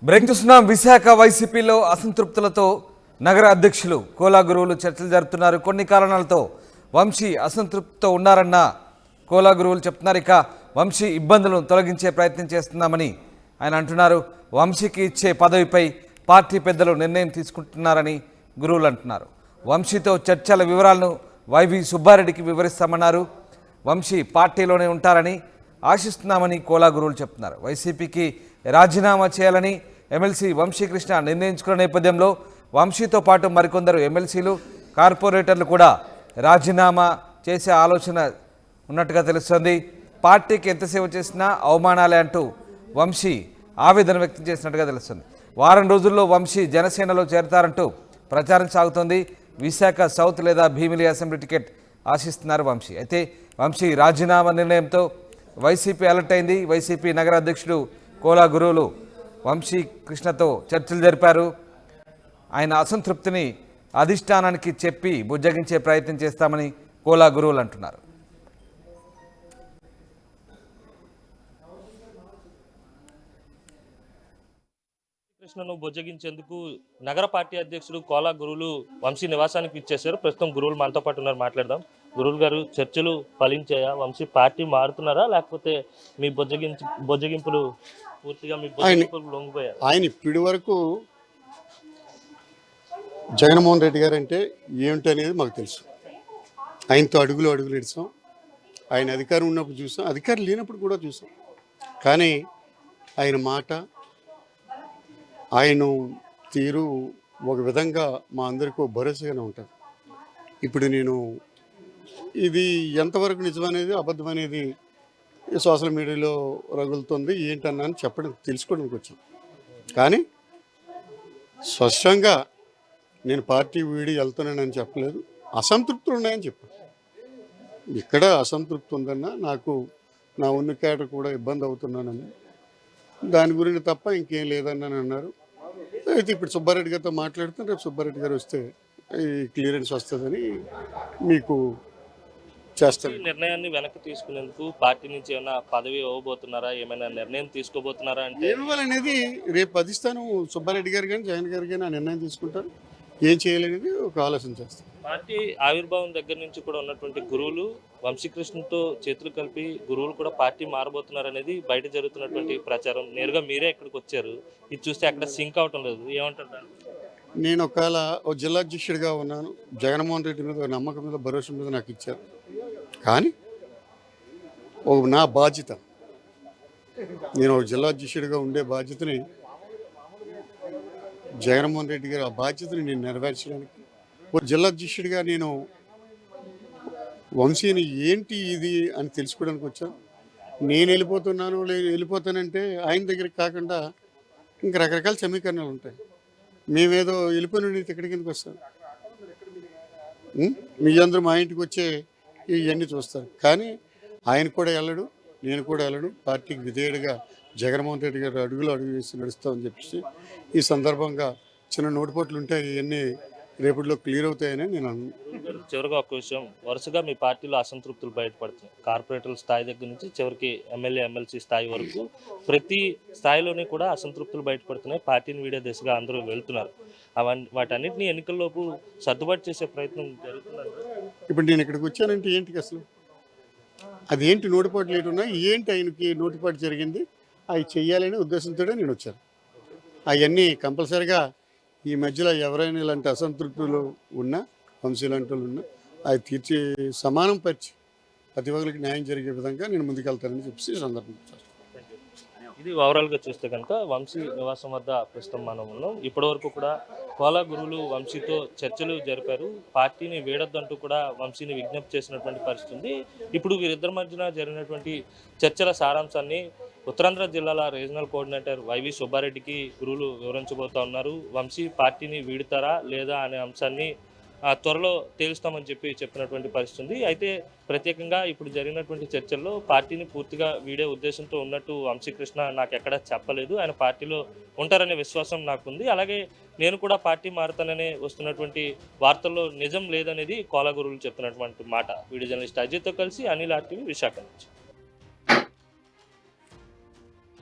Break చూస్తున్నాం. విశాఖ వైసీపీలో అసంతృప్తులతో నగర అధ్యక్షులు కోలా గురువులు చర్చలు జరుపుతున్నారు. కొన్ని కారణాలతో వంశీ అసంతృప్తితో ఉన్నారన్న కోలా గురువులు చెప్తున్నారు. ఇక వంశీ ఇబ్బందులను తొలగించే ప్రయత్నం చేస్తున్నామని ఆయన అంటున్నారు. వంశీకి ఇచ్చే పదవిపై పార్టీ పెద్దలు నిర్ణయం తీసుకుంటున్నారని గురువులు అంటున్నారు. వంశీతో చర్చల వివరాలను వైవి సుబ్బారెడ్డికి వివరిస్తామన్నారు. వంశీ పార్టీలోనే ఉంటారని ఆశిస్తున్నామని కోలా గురువులు చెప్తున్నారు. వైసీపీకి రాజీనామా చేయాలని ఎమ్మెల్సీ వంశీకృష్ణ నిర్ణయించుకున్న నేపథ్యంలో వంశీతో పాటు మరికొందరు ఎమ్మెల్సీలు కార్పొరేటర్లు కూడా రాజీనామా చేసే ఆలోచన ఉన్నట్టుగా తెలుస్తోంది. పార్టీకి ఎంత సేవ చేసినా అవమానాలే అంటూ వంశీ ఆవేదన వ్యక్తం చేసినట్టుగా తెలుస్తుంది. వారం రోజుల్లో వంశీ జనసేనలో చేరతారంటూ ప్రచారం సాగుతోంది. విశాఖ సౌత్ లేదా భీమిలి అసెంబ్లీ టికెట్ ఆశిస్తున్నారు వంశీ. అయితే వంశీ రాజీనామా నిర్ణయంతో వైసీపీ అలర్ట్ అయింది. వైసీపీ నగర అధ్యక్షుడు కోలా గురువులు వంశీ కృష్ణతో చర్చలు జరిపారు. ఆయన అసంతృప్తిని అధిష్టానానికి చెప్పి బుజ్జగించే ప్రయత్నం చేస్తామని కోలా గురువులు అంటున్నారు. కృష్ణను బుజ్జగించేందుకు నగర పార్టీ అధ్యక్షుడు కోలా గురువులు వంశీ నివాసానికి ఇచ్చేశారు. ప్రస్తుతం గురువులు మనతో పాటు ఉన్నారు, మాట్లాడదాం. గురువులు గారు, చర్చలు ఫలించాయా? వంశీ పార్టీ మారుతున్నారా, లేకపోతే మీ బుజ్జగింపులు పూర్తిగా మీ బుజ్జగింపులు లొంగిపోయారు? ఆయన ఇప్పటి వరకు జగన్మోహన్ రెడ్డి గారు అంటే ఏమిటి అనేది మాకు తెలుసు. ఆయనతో అడుగులు ఇడిచాం. ఆయన అధికారం ఉన్నప్పుడు చూసాం, అధికారం లేనప్పుడు కూడా చూసాం. కానీ ఆయన మాట, ఆయన తీరు ఒక విధంగా మా అందరికీ భరోసాగానే ఉంటుంది. ఇప్పుడు నేను ఇది ఎంతవరకు నిజమనేది అబద్ధమనేది సోషల్ మీడియాలో రగులుతుంది ఏంటన్నా అని తెలుసుకోవడానికి వచ్చాం. కానీ స్పష్టంగా నేను పార్టీ వీడి వెళ్తున్నానని చెప్పలేదు. అసంతృప్తులు ఉన్నాయని చెప్పాను. ఇక్కడ అసంతృప్తి ఉందన్నా, నాకు నా ఉన్న కేటర్ కూడా ఇబ్బంది అవుతున్నానని, దాని గురించి తప్ప ఇంకేం లేదని అన్నారు. అయితే ఇప్పుడు సుబ్బారెడ్డి గారితో మాట్లాడుతూ రేపు సుబ్బారెడ్డి గారు వస్తే ఈ క్లియరెన్స్ వస్తుందని మీకు చేస్తారు. నిర్ణయాన్ని వెనక్కి తీసుకునేందుకు పార్టీ నుంచి ఏమైనా పదవి ఇవ్వబోతున్నారా, ఏమైనా నిర్ణయం తీసుకోబోతున్నారా? అంటే ఇవ్వాలనేది రేపు అధిష్టానం సుబ్బారెడ్డి గారు కానీ జగన్ గారు కానీ ఆ నిర్ణయం తీసుకుంటారు. ఏం చేయాలనేది ఒక ఆలోచన చేస్తారు. పార్టీ ఆవిర్భావం దగ్గర నుంచి కూడా ఉన్నటువంటి గురువులు వంశీకృష్ణతో చేతులు కలిపి గురువులు కూడా పార్టీ మారబోతున్నారు అనేది బయట జరుగుతున్నటువంటి ప్రచారం. నేరుగా మీరే ఇక్కడికి వచ్చారు, ఇది చూస్తే అక్కడ సింక్ అవటం లేదు, ఏమంటారు? నేను ఒకవేళ ఓ జిల్లా అధ్యక్షుడిగా ఉన్నాను. జగన్మోహన్ రెడ్డి మీద నమ్మకం మీద భరోసా మీద నాకు ఇచ్చారు. కానీ నా బాధ్యత, నేను ఒక జిల్లా అధ్యక్షుడిగా ఉండే బాధ్యతని జగన్మోహన్ రెడ్డి గారు ఆ బాధ్యతని నేను నెరవేర్చడానికి ఒక జిల్లా అధ్యక్షుడిగా నేను వంశీని ఏంటి ఇది అని తెలుసుకోవడానికి వచ్చాను. నేను వెళ్ళిపోతానంటే ఆయన దగ్గరికి కాకుండా ఇంక రకరకాల సమీకరణాలు ఉంటాయి. మేమేదో వెళ్ళిపోయిన ఇక్కడికి ఎందుకు వస్తాం? మీ అందరూ మా ఇంటికి వచ్చే ఇవన్నీ చూస్తారు. కానీ ఆయన కూడా వెళ్ళడు, నేను కూడా వెళ్ళడు. పార్టీకి విధేయుడిగా జగన్మోహన్ రెడ్డి గారు అడుగు వేసి నడుస్తామని చెప్పేసి ఈ సందర్భంగా చిన్న నోటుపోట్లు ఉంటాయి, ఇవన్నీ రేపటిలో క్లియర్ అవుతాయని నేను అన్నాను. చివరిగా ఒక విషయం, వరుసగా మీ పార్టీలో అసంతృప్తులు బయటపడుతున్నాయి. కార్పొరేటర్ల స్థాయి దగ్గర నుంచి చివరికి ఎమ్మెల్సీ స్థాయి వరకు ప్రతి స్థాయిలోనే కూడా అసంతృప్తులు బయటపడుతున్నాయి. పార్టీని వీడే దిశగా అందరూ వెళ్తున్నారు. వాటన్నిటిని ఎన్నికల్లోపు సర్దుబాటు చేసే ప్రయత్నం జరుగుతున్నారు. ఇప్పుడు నేను ఇక్కడికి వచ్చానంటే ఏంటికి అసలు అదేంటి నోటుపాట్లు ఏంటున్నా, ఏంటి ఆయనకి నోటుపాటు జరిగింది, అవి చెయ్యాలనే ఉద్దేశంతో నేను వచ్చాను. అవన్నీ కంపల్సరిగా ఈ మధ్యలో ఎవరైనా ఇలాంటి అసంతృప్తులు ఉన్నా, వంశీ లాంటి వాళ్ళు ఉన్నా, అవి తీర్చి సమానం పరిచి ప్రతి ఒక్కరికి న్యాయం జరిగే విధంగా నేను ముందుకెళ్తానని చెప్పేసి సందర్భం. ఇది ఓవరాల్గా చూస్తే కనుక వంశీ నివాసం వద్ద ప్రస్తుతం మనం ఉన్నాం. ఇప్పటివరకు కూడా కోలా గురువులు వంశీతో చర్చలు జరిపారు. పార్టీని వీడొద్దంటూ కూడా వంశీని విజ్ఞప్తి చేసినటువంటి పరిస్థితి ఉంది. ఇప్పుడు వీరిద్దరి మధ్యన జరిగినటువంటి చర్చల సారాంశాన్ని ఉత్తరాంధ్ర జిల్లాల రీజనల్ కోఆర్డినేటర్ వైవి సుబ్బారెడ్డికి గురువులు వివరించబోతా ఉన్నారు. వంశీ పార్టీని వీడుతారా లేదా అనే అంశాన్ని త్వరలో తేలుస్తామని చెప్పినటువంటి పరిస్థితి ఉంది. అయితే ప్రత్యేకంగా ఇప్పుడు జరిగినటువంటి చర్చల్లో పార్టీని పూర్తిగా వీడే ఉద్దేశంతో ఉన్నట్టు వంశీకృష్ణ నాకు ఎక్కడా చెప్పలేదు. ఆయన పార్టీలో ఉంటారనే విశ్వాసం నాకుంది. అలాగే నేను కూడా పార్టీ మారుతాననే వస్తున్నటువంటి వార్తల్లో నిజం లేదనేది కోలా గురువులు చెప్తున్నటువంటి మాట. వీడియో జర్నలిస్ట్ అజయ్తో కలిసి అనిల్ RTV, విశాఖ నుంచి.